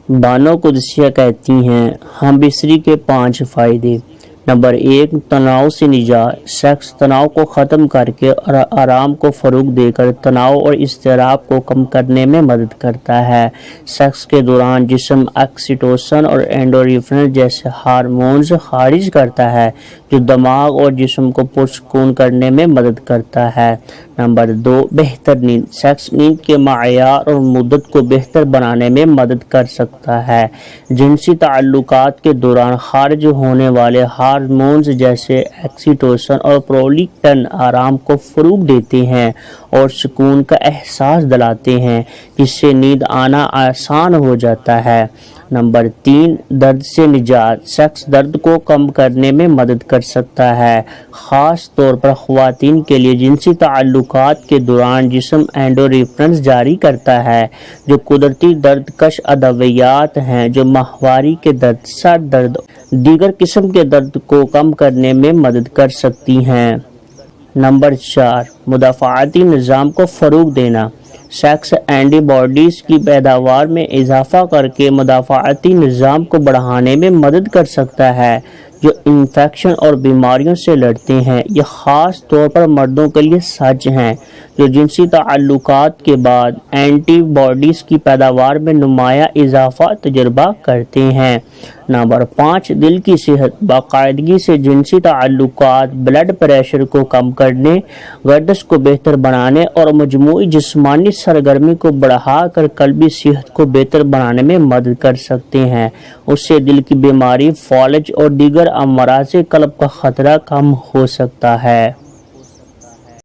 بانو قدسیہ کہتی ہیں ہم بستری کے 5 فائدے۔ نمبر 1، تناؤ سے نجات۔ سیکس تناؤ کو ختم کر کے اور آرام کو فروغ دے کر تناؤ اور اضطراب کو کم کرنے میں مدد کرتا ہے۔ سیکس کے دوران جسم آکسیٹوسن اور اینڈورفن جیسے ہارمونز خارج کرتا ہے جو دماغ اور جسم کو پرسکون کرنے میں مدد کرتا ہے۔ نمبر 2، بہتر نیند۔ سیکس نیند کے معیار اور مدت کو بہتر بنانے میں مدد کر سکتا ہے۔ جنسی تعلقات کے دوران خارج ہونے والے ہارمونز جیسے آکسیٹوسن اور پرولیکٹن آرام کو فروغ دیتے ہیں اور سکون کا احساس دلاتے ہیں، جس سے نیند آنا آسان ہو جاتا ہے۔ نمبر 3، درد سے نجات۔ سیکس درد کو کم کرنے میں مدد کر سکتا ہے، خاص طور پر خواتین کے لیے۔ جنسی تعلقات کے دوران جسم اینڈورفنز جاری کرتا ہے جو قدرتی درد کش ادویات ہیں جو ماہواری کے درد، سر درد اور دیگر قسم کے درد کو کم کرنے میں مدد کر سکتی ہیں۔ نمبر 4، مدافعتی نظام کو فروغ دینا۔ سیکس اینٹی باڈیز کی پیداوار میں اضافہ کر کے مدافعتی نظام کو بڑھانے میں مدد کر سکتا ہے جو انفیکشن اور بیماریوں سے لڑتے ہیں۔ یہ خاص طور پر مردوں کے لیے سچ ہے جو جنسی تعلقات کے بعد اینٹی باڈیز کی پیداوار میں نمایاں اضافہ تجربہ کرتے ہیں۔ نمبر 5، دل کی صحت۔ باقاعدگی سے جنسی تعلقات بلڈ پریشر کو کم کرنے، گردش کو بہتر بنانے اور مجموعی جسمانی سرگرمی کو بڑھا کر قلبی صحت کو بہتر بنانے میں مدد کر سکتے ہیں۔ اس سے دل کی بیماری، فالج اور دیگر امراض قلب کا خطرہ کم ہو سکتا ہے۔